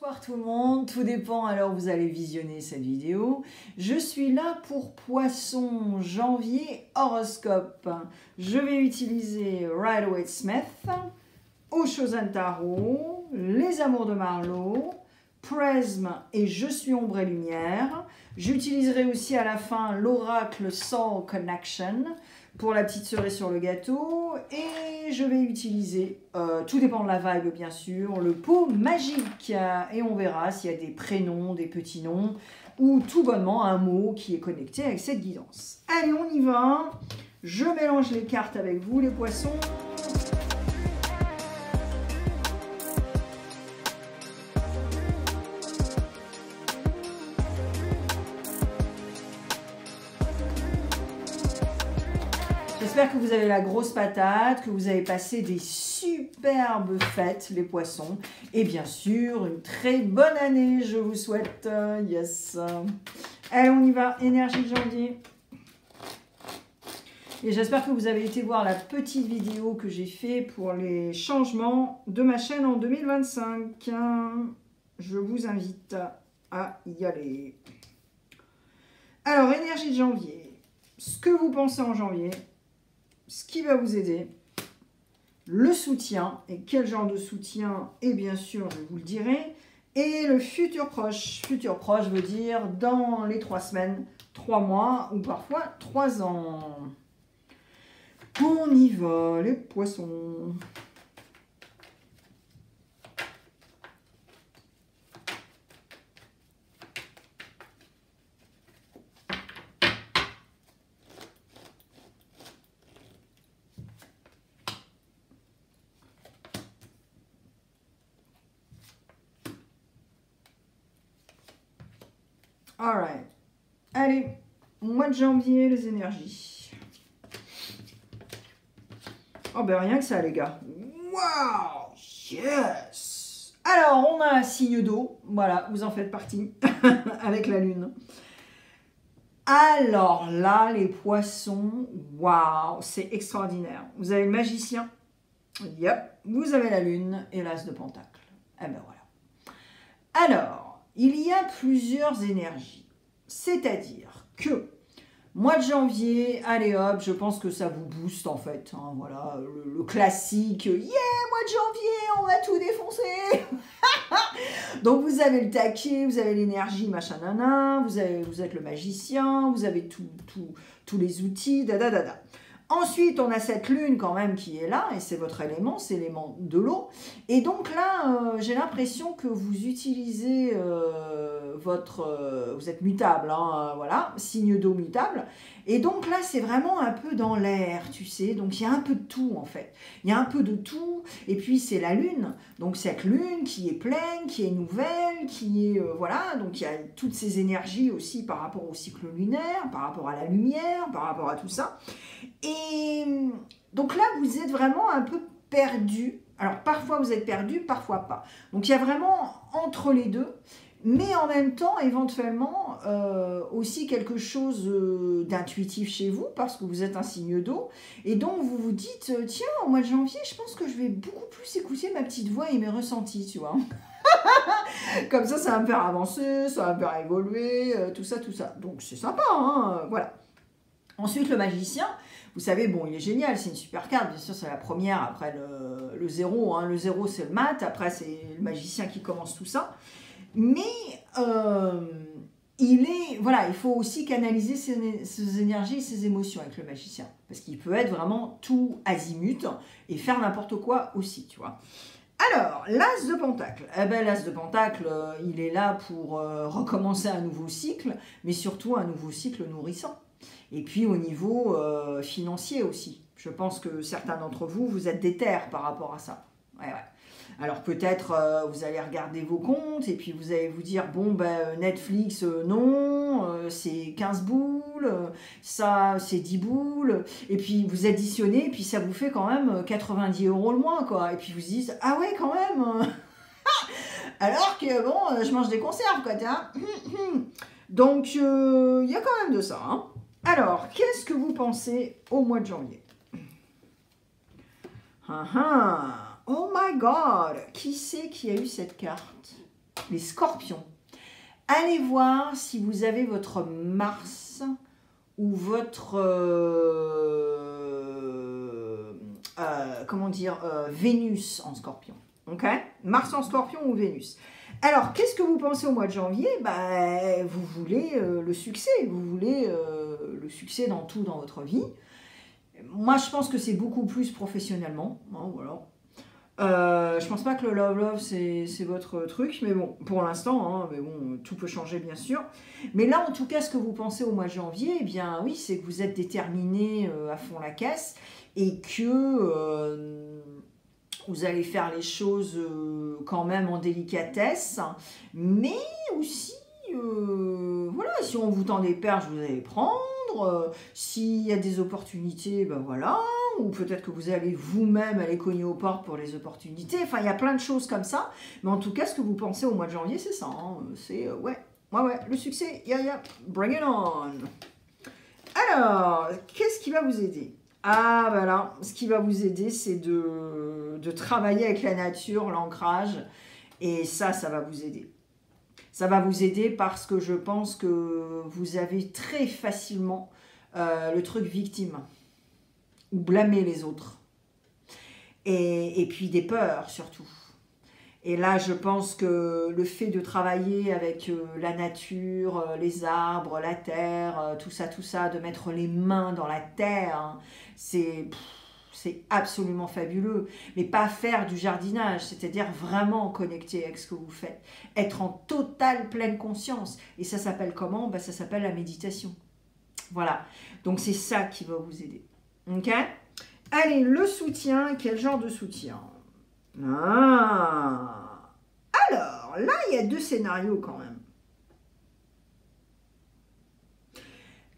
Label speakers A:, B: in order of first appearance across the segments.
A: Bonsoir tout le monde, tout dépend à l'heure où vous allez visionner cette vidéo. Je suis là pour Poisson, janvier, horoscope. Je vais utiliser Rider-Waite-Smith, Osho-Zen Tarot, Les Amours de Marlowe, Prism et Je suis ombre et lumière. J'utiliserai aussi à la fin l'oracle Soul Connection pour la petite cerise sur le gâteau. Et je vais utiliser, tout dépend de la vibe bien sûr, le pot magique. Et on verra s'il y a des prénoms, des petits noms ou tout bonnement un mot qui est connecté avec cette guidance. Allez, on y va. Je mélange les cartes avec vous les poissons. J'espère que vous avez la grosse patate, que vous avez passé des superbes fêtes, les poissons. Et bien sûr, une très bonne année, je vous souhaite. Yes. Allez, on y va. Énergie de janvier. Et j'espère que vous avez été voir la petite vidéo que j'ai fait pour les changements de ma chaîne en 2025. Je vous invite à y aller. Alors, énergie de janvier. Ce que vous pensez en janvier. Ce qui va vous aider, le soutien, et quel genre de soutien, et bien sûr, je vous le dirai, et le futur proche. Futur proche veut dire dans les 3 semaines, 3 mois, ou parfois 3 ans. On y va, les poissons. Alright. Allez, mois de janvier, les énergies. Oh ben rien que ça, les gars. Wow, yes. Alors, on a un signe d'eau. Voilà, vous en faites partie. Avec la lune. Alors là, les poissons, waouh, c'est extraordinaire. Vous avez le magicien. Yep. Vous avez la lune et l'as de pentacle. Eh ben voilà. Alors, il y a plusieurs énergies, c'est-à-dire que mois de janvier, allez hop, je pense que ça vous booste en fait, hein, voilà, le classique, yeah, mois de janvier, on va tout défoncer. Donc vous avez le taquet, vous avez l'énergie, machin nana, vous êtes le magicien, vous avez tous les outils, da. Ensuite, on a cette lune quand même qui est là, et c'est votre élément, c'est l'élément de l'eau. Et donc là, j'ai l'impression que vous utilisez vous êtes mutable, hein, voilà, signe d'eau mutable. Et donc là, c'est vraiment un peu dans l'air, tu sais. Donc il y a un peu de tout en fait. Il y a un peu de tout. Et puis c'est la lune. Donc cette lune qui est pleine, qui est nouvelle, qui est voilà. Donc il y a toutes ces énergies aussi par rapport au cycle lunaire, par rapport à la lumière, par rapport à tout ça. Et donc là, vous êtes vraiment un peu perdu. Alors parfois vous êtes perdu, parfois pas. Donc il y a vraiment entre les deux. Mais en même temps, éventuellement, aussi quelque chose d'intuitif chez vous, parce que vous êtes un signe d'eau. Et donc, vous vous dites, tiens, au mois de janvier, je pense que je vais beaucoup plus écouter ma petite voix et mes ressentis, tu vois. Comme ça va me faire avancer, ça va me faire évoluer, tout ça. Donc, c'est sympa, hein, voilà. Ensuite, le magicien, vous savez, bon, il est génial, c'est une super carte, bien sûr, c'est la première, après le 0, hein. Le 0, c'est le mat, après, c'est le magicien qui commence tout ça. Mais voilà, il faut aussi canaliser ses énergies et ses émotions avec le magicien. Parce qu'il peut être vraiment tout azimut et faire n'importe quoi aussi, tu vois. Alors, l'as de pentacle. Eh ben, l'as de pentacle, il est là pour recommencer un nouveau cycle, mais surtout un nouveau cycle nourrissant. Et puis au niveau financier aussi. Je pense que certains d'entre vous, vous êtes déter par rapport à ça. Ouais. Alors peut-être vous allez regarder vos comptes et puis vous allez vous dire, bon ben Netflix non, c'est 15 boules, ça c'est 10 boules, et puis vous additionnez et puis ça vous fait quand même 90 € le mois quoi, et puis vous dites, ah ouais quand même, alors que bon, je mange des conserves quoi, tiens. Donc il y a quand même de ça, hein. Alors, qu'est-ce que vous pensez au mois de janvier? Oh my god! Qui c'est qui a eu cette carte? les scorpions. Allez voir si vous avez votre Mars ou votre comment dire, Vénus en scorpion. Ok, Mars en scorpion ou Vénus. Alors, qu'est-ce que vous pensez au mois de janvier? Bah, vous voulez le succès, vous voulez le succès dans tout dans votre vie. Moi, je pense que c'est beaucoup plus professionnellement. Hein, voilà. Je pense pas que le love c'est votre truc, mais bon, pour l'instant, hein, mais bon, tout peut changer bien sûr. Mais là, en tout cas, ce que vous pensez au mois de janvier, eh bien oui, c'est que vous êtes déterminé à fond la caisse et que vous allez faire les choses quand même en délicatesse, mais aussi, voilà, si on vous tend des perches, vous allez prendre. S'il y a des opportunités, ben voilà, ou peut-être que vous allez vous-même aller cogner aux portes pour les opportunités. Enfin, il y a plein de choses comme ça. Mais en tout cas, ce que vous pensez au mois de janvier, c'est ça. Hein. C'est, ouais, le succès, bring it on. Alors, qu'est-ce qui va vous aider? Ah, ben là, ce qui va vous aider, c'est de travailler avec la nature, l'ancrage. Et ça va vous aider. Ça va vous aider parce que je pense que vous avez très facilement le truc victime. Ou blâmer les autres. Et puis des peurs surtout. Et là, je pense que le fait de travailler avec la nature, les arbres, la terre, tout ça, de mettre les mains dans la terre, hein, c'est absolument fabuleux. Mais pas faire du jardinage, c'est-à-dire vraiment connecter avec ce que vous faites. Être en totale pleine conscience. Et ça s'appelle comment? Ça s'appelle la méditation. Voilà. Donc c'est ça qui va vous aider. Ok? Allez, le soutien, quel genre de soutien? Alors, là, il y a deux scénarios quand même.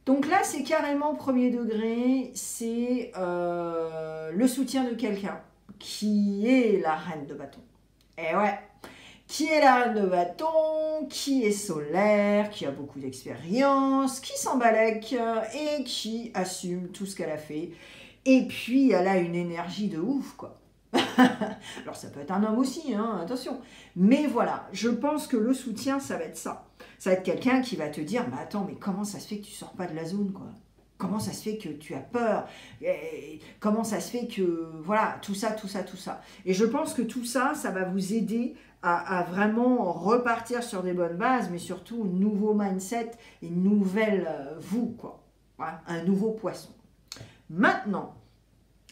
A: Donc là, c'est carrément premier degré, c'est le soutien de quelqu'un qui est la reine de bâton. Et ouais, qui est la reine de bâton, qui est solaire, qui a beaucoup d'expérience, qui s'embalèque et qui assume tout ce qu'elle a fait. Et puis, elle a une énergie de ouf, quoi. Alors, ça peut être un homme aussi, hein, attention. Mais voilà, je pense que le soutien, ça va être ça. Ça va être quelqu'un qui va te dire, mais attends, mais comment ça se fait que tu sors pas de la zone, quoi? Comment ça se fait que tu as peur? Comment ça se fait que... Voilà, tout ça. Et je pense que tout ça, ça va vous aider à vraiment repartir sur des bonnes bases, mais surtout un nouveau mindset, une nouvelle vous, quoi. Voilà, un nouveau poisson. Maintenant,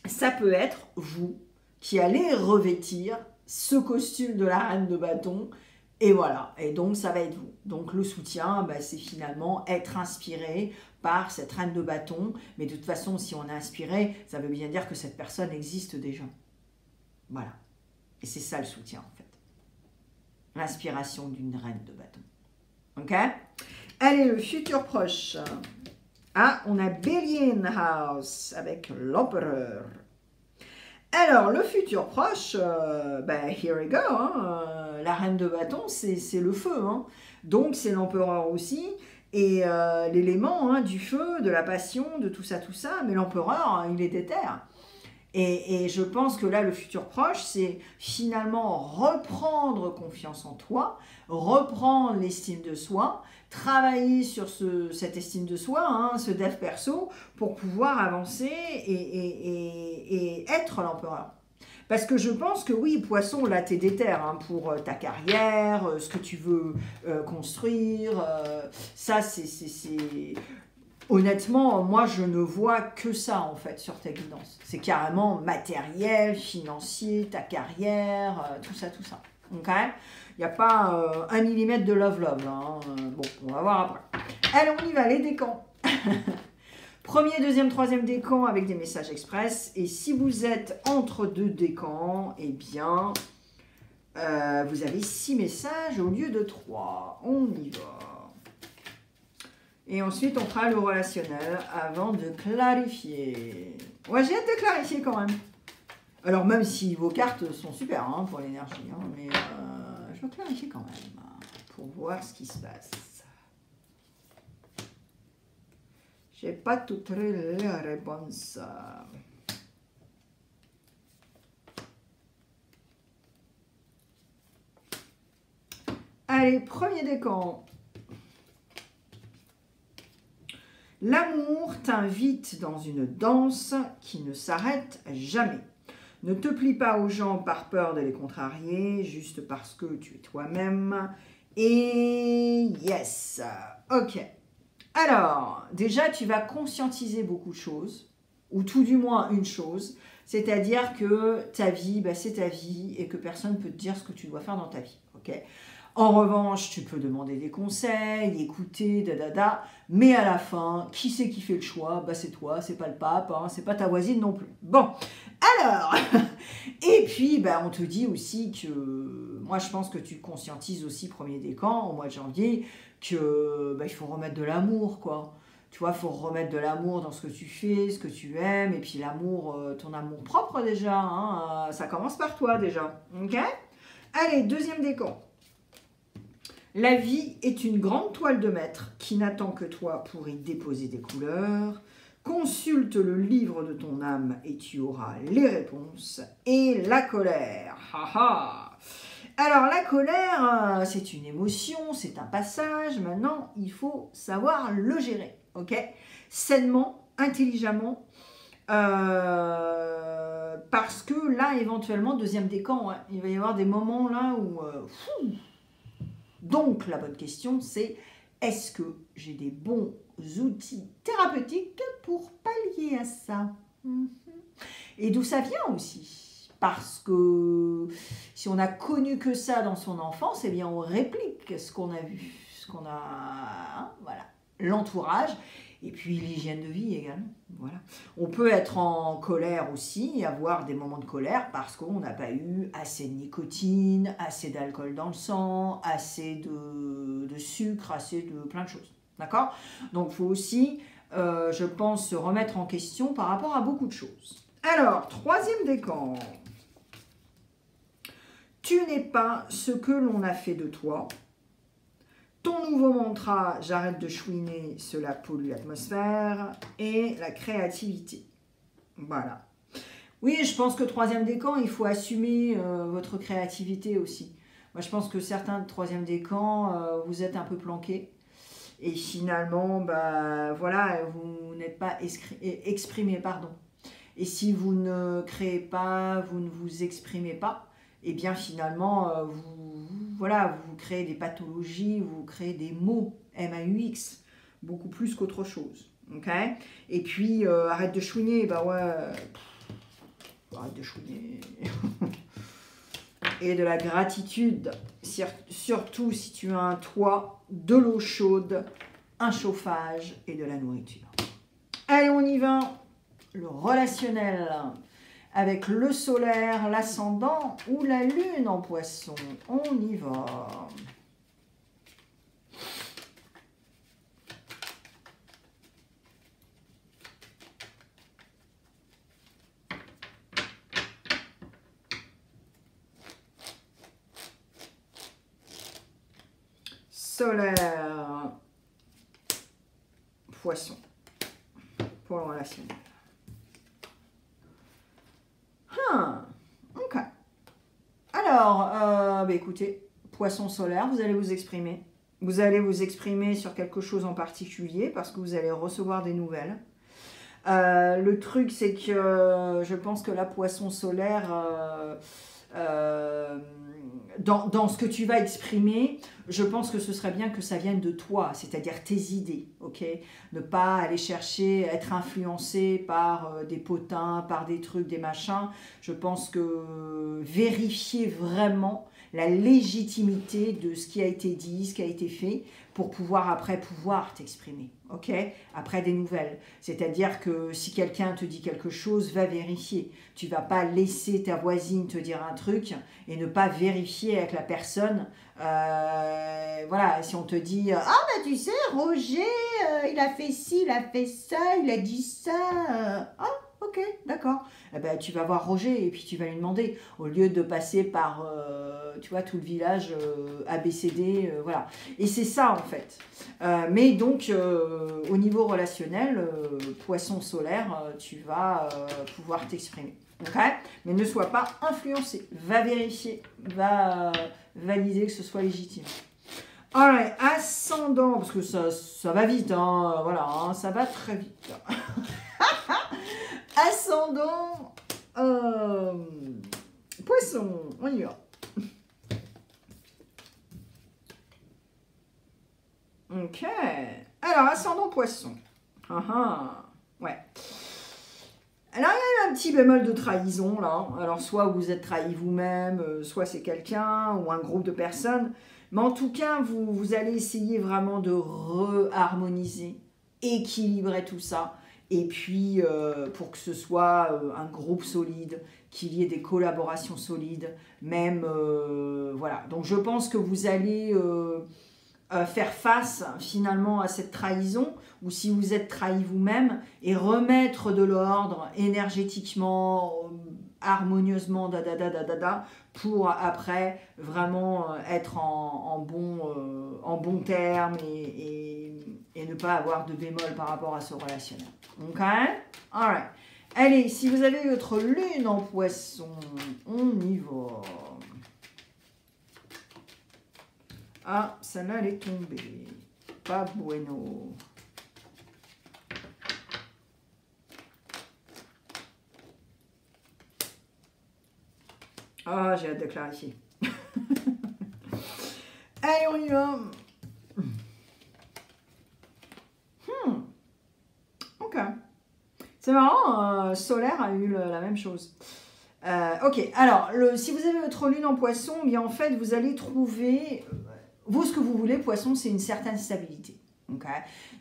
A: ça peut être vous qui allez revêtir ce costume de la reine de bâton, et voilà, et donc ça va être vous. Donc le soutien, c'est finalement être inspiré par cette reine de bâton, mais de toute façon, si on est inspiré, ça veut bien dire que cette personne existe déjà. Voilà, et c'est ça le soutien en fait. L'inspiration d'une reine de bâton. Ok? Allez, le futur proche. Ah, on a Bélier in house avec l'empereur. Alors, le futur proche, here we go, hein, la reine de bâton, c'est le feu, hein. Donc c'est l'empereur aussi, et l'élément hein, du feu, de la passion, de tout ça, mais l'empereur, hein, il est déter. Et je pense que là, le futur proche, c'est finalement reprendre confiance en toi, reprendre l'estime de soi, travailler sur cette estime de soi, hein, ce dev perso, pour pouvoir avancer et être l'empereur. Parce que je pense que oui, poisson, là, t'es déter hein, pour ta carrière, ce que tu veux construire. Ça, c'est... Honnêtement, moi, je ne vois que ça, en fait, sur ta guidance. C'est carrément matériel, financier, ta carrière, tout ça. Ok? Il n'y a pas 1 millimètre de love, hein. Bon, on va voir après. Allez, on y va, les décans. Premier, deuxième, troisième décan avec des messages express. Et si vous êtes entre deux décans, eh bien, vous avez 6 messages au lieu de 3. On y va. Et ensuite, on fera le relationnel avant de clarifier. Ouais, j'ai hâte de clarifier quand même. Alors, même si vos cartes sont super hein, pour l'énergie, hein, mais je vais clarifier quand même pour voir ce qui se passe. J'ai pas toutes les réponses. Allez, premier décan. L'amour t'invite dans une danse qui ne s'arrête jamais. Ne te plie pas aux gens par peur de les contrarier, juste parce que tu es toi-même. Et yes, ok. Alors, déjà, tu vas conscientiser beaucoup de choses, ou tout du moins une chose, c'est-à-dire que ta vie, bah, c'est ta vie et que personne ne peut te dire ce que tu dois faire dans ta vie, ok ? En revanche, tu peux demander des conseils, écouter, mais à la fin, qui c'est qui fait le choix? Bah, c'est toi, c'est pas le pape, hein, c'est pas ta voisine non plus. Bon, alors, et puis, bah, on te dit aussi que, moi je pense que tu conscientises aussi premier décan, au mois de janvier, que bah, il faut remettre de l'amour, quoi. Tu vois, il faut remettre de l'amour dans ce que tu fais, ce que tu aimes, et puis l'amour, ton amour propre déjà, hein, ça commence par toi déjà, ok? Allez, deuxième décan. La vie est une grande toile de maître qui n'attend que toi pour y déposer des couleurs. Consulte le livre de ton âme et tu auras les réponses. Et la colère. Alors la colère, c'est une émotion, c'est un passage. Maintenant, il faut savoir le gérer. Ok, sainement, intelligemment. Parce que là, éventuellement, deuxième décan, hein, il va y avoir des moments là où... Donc, la bonne question, c'est est-ce que j'ai des bons outils thérapeutiques pour pallier à ça? Et d'où ça vient aussi? Parce que si on n'a connu que ça dans son enfance, eh bien, on réplique ce qu'on a vu, ce qu'on a... Hein, voilà, l'entourage. Et puis l'hygiène de vie également. Voilà. On peut être en colère aussi, avoir des moments de colère parce qu'on n'a pas eu assez de nicotine, assez d'alcool dans le sang, assez de sucre, assez de plein de choses. D'accord? Donc il faut aussi, je pense, se remettre en question par rapport à beaucoup de choses. Alors, troisième décan. Tu n'es pas ce que l'on a fait de toi. Ton nouveau mantra, j'arrête de chouiner, cela pollue l'atmosphère, et la créativité. Voilà. Oui, je pense que troisième décan, il faut assumer votre créativité aussi. Moi, je pense que certains troisième décan, vous êtes un peu planqués. Et finalement, bah, voilà, vous n'êtes pas exprimé, pardon. Et si vous ne créez pas, vous ne vous exprimez pas, et bien finalement, vous créez des pathologies, vous créez des maux, M-A-U-X, beaucoup plus qu'autre chose. Okay, et puis, arrête de chouiner, bah ouais, arrête de chouiner. Et de la gratitude, surtout si tu as un toit, de l'eau chaude, un chauffage et de la nourriture. Allez, on y va. Le relationnel avec le solaire, l'ascendant ou la lune en poisson. On y va. Solaire, poisson, pour le relationnel. Ok. Alors, bah écoutez, poisson solaire, vous allez vous exprimer. Vous allez vous exprimer sur quelque chose en particulier parce que vous allez recevoir des nouvelles. Le truc, c'est que je pense que la poisson solaire... dans ce que tu vas exprimer, je pense que ce serait bien que ça vienne de toi, c'est-à-dire tes idées, ok? Ne pas aller chercher, être influencé par des potins, par des trucs, des machins. Je pense que vérifier vraiment la légitimité de ce qui a été dit, ce qui a été fait, pour pouvoir t'exprimer, ok? Après des nouvelles. C'est-à-dire que si quelqu'un te dit quelque chose, va vérifier. Tu vas pas laisser ta voisine te dire un truc et ne pas vérifier avec la personne. Voilà, si on te dit « Ah, bah tu sais, Roger, il a fait ci, il a fait ça, il a dit ça. Ah, ok, d'accord. » Eh ben, tu vas voir Roger et puis tu vas lui demander, au lieu de passer par, tu vois, tout le village ABCD, voilà. Et c'est ça, en fait. Mais donc, au niveau relationnel, poisson solaire, tu vas pouvoir t'exprimer. Okay, mais ne sois pas influencé. Va vérifier, va valider que ce soit légitime. Alright, ascendant, parce que ça va vite, hein, voilà, hein, ça va très vite. Ascendant, poisson, on y va. Ok, alors ascendant poisson. Ouais. Alors, il y a un petit bémol de trahison, là. Alors, soit vous êtes trahi vous-même, soit c'est quelqu'un ou un groupe de personnes. Mais en tout cas, vous allez essayer vraiment de re-harmoniser, équilibrer tout ça. Et puis, pour que ce soit un groupe solide, qu'il y ait des collaborations solides, même, voilà. Donc, je pense que vous allez faire face finalement à cette trahison, ou si vous êtes trahi vous-même, et remettre de l'ordre énergétiquement, harmonieusement, pour après vraiment être en bon terme et ne pas avoir de bémol par rapport à ce relationnel. Ok? Alright. Allez, si vous avez votre lune en poisson, on y va. Ah, celle-là, elle est tombée. Pas bueno. Ah, j'ai hâte de clarifier. Allez, on y va. Ok. C'est marrant, Solaire a eu la même chose. Ok, alors, si vous avez votre lune en poisson, eh bien en fait, vous allez trouver... Vous, ce que vous voulez, poisson, c'est une certaine stabilité. Okay,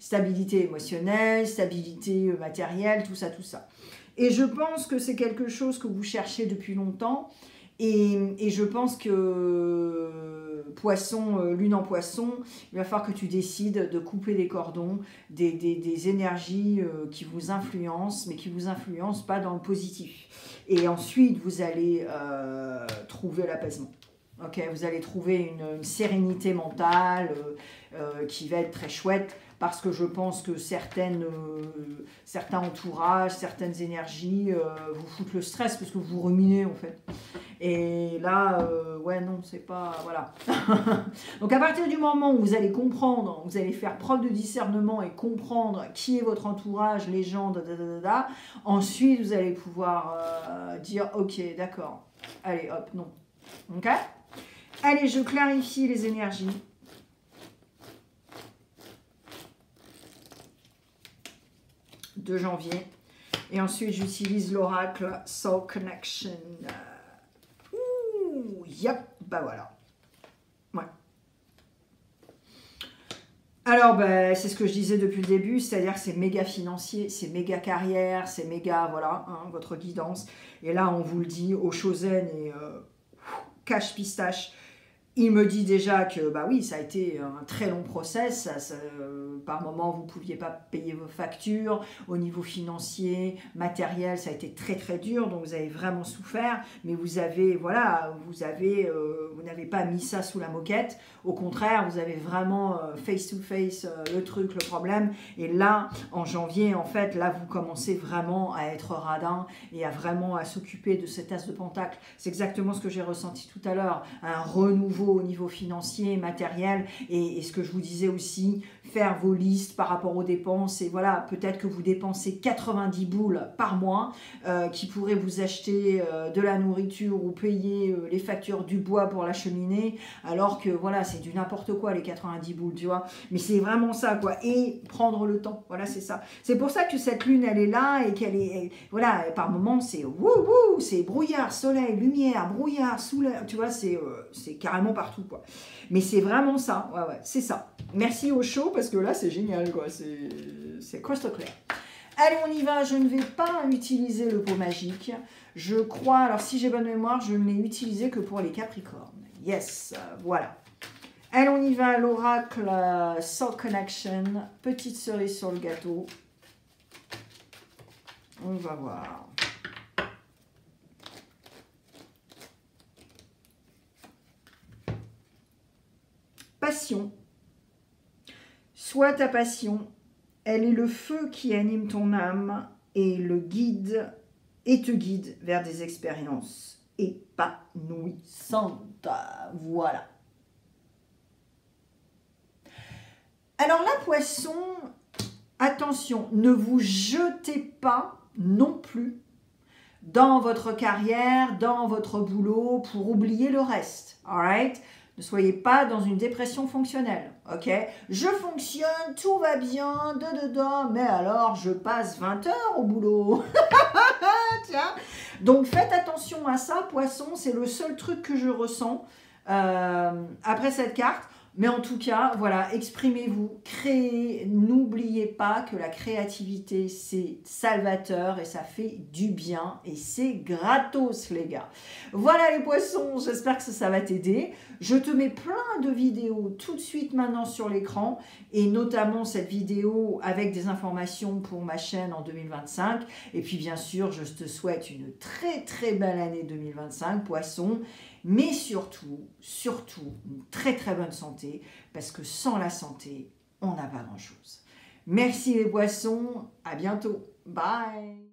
A: stabilité émotionnelle, stabilité matérielle, tout ça, tout ça. Et je pense que c'est quelque chose que vous cherchez depuis longtemps. Et je pense que poisson, lune en poisson, il va falloir que tu décides de couper les cordons des énergies qui vous influencent, mais qui vous influencent pas dans le positif. Et ensuite, vous allez trouver l'apaisement. Ok, vous allez trouver une sérénité mentale qui va être très chouette parce que je pense que certains entourages, certaines énergies vous foutent le stress parce que vous ruminez en fait. Et là, ouais, non, c'est pas... Voilà. Donc à partir du moment où vous allez comprendre, vous allez faire preuve de discernement et comprendre qui est votre entourage, les gens, ensuite vous allez pouvoir dire, ok, d'accord, allez, hop, non. Ok ? Allez, je clarifie les énergies. De janvier. Et ensuite, j'utilise l'oracle Soul Connection. Ouh, yep, bah voilà. Ouais. Alors, bah, c'est ce que je disais depuis le début, c'est-à-dire que c'est méga financier, c'est méga carrière, c'est méga, voilà, hein, votre guidance. Et là, on vous le dit, au Chosen et cash pistache. Il me dit déjà que, bah oui, ça a été un très long process. Par moment, vous ne pouviez pas payer vos factures. Au niveau financier, matériel, ça a été très très dur. Donc, vous avez vraiment souffert. Mais vous avez, voilà, vous n'avez pas mis ça sous la moquette. Au contraire, vous avez vraiment face to face le truc, le problème. Et là, en janvier, en fait, là, vous commencez vraiment à être radin et à s'occuper de cet as de pentacle. C'est exactement ce que j'ai ressenti tout à l'heure. Un renouveau au niveau financier, matériel, et ce que je vous disais aussi, faire vos listes par rapport aux dépenses, et voilà, peut-être que vous dépensez 90 boules par mois, qui pourraient vous acheter de la nourriture ou payer les factures du bois pour la cheminée, alors que voilà, c'est du n'importe quoi les 90 boules, tu vois, mais c'est vraiment ça, quoi, et prendre le temps, voilà, c'est ça. C'est pour ça que cette lune, elle est là, et voilà, par moments, c'est wouhou, c'est brouillard, soleil, lumière, brouillard, soleil, tu vois, c'est carrément partout, quoi. Mais c'est vraiment ça, ouais, c'est ça. Merci au show, parce que là, c'est génial, quoi, c'est crystal clear. Allez, on y va, je ne vais pas utiliser le pot magique. Je crois, alors si j'ai bonne mémoire, je ne l'ai utilisé que pour les Capricornes. Yes, voilà. Allez, on y va, l'oracle Soul Connection. Petite cerise sur le gâteau. On va voir. Passion. Sois ta passion. Elle est le feu qui anime ton âme et te guide vers des expériences épanouissantes. Voilà. Alors là, poisson, attention, ne vous jetez pas non plus dans votre carrière, dans votre boulot, pour oublier le reste, alright? Ne soyez pas dans une dépression fonctionnelle, ok? Je fonctionne, tout va bien, mais alors je passe 20 heures au boulot. Tiens. Donc faites attention à ça, poisson, c'est le seul truc que je ressens après cette carte. Mais en tout cas, voilà, exprimez-vous, créez, n'oubliez pas que la créativité, c'est salvateur et ça fait du bien et c'est gratos, les gars. Voilà les poissons, j'espère que ça va t'aider. Je te mets plein de vidéos tout de suite maintenant sur l'écran et notamment cette vidéo avec des informations pour ma chaîne en 2025. Et puis bien sûr, je te souhaite une très très belle année 2025, poisson. Mais surtout, une très très bonne santé, parce que sans la santé, on n'a pas grand-chose. Merci les poissons, à bientôt. Bye.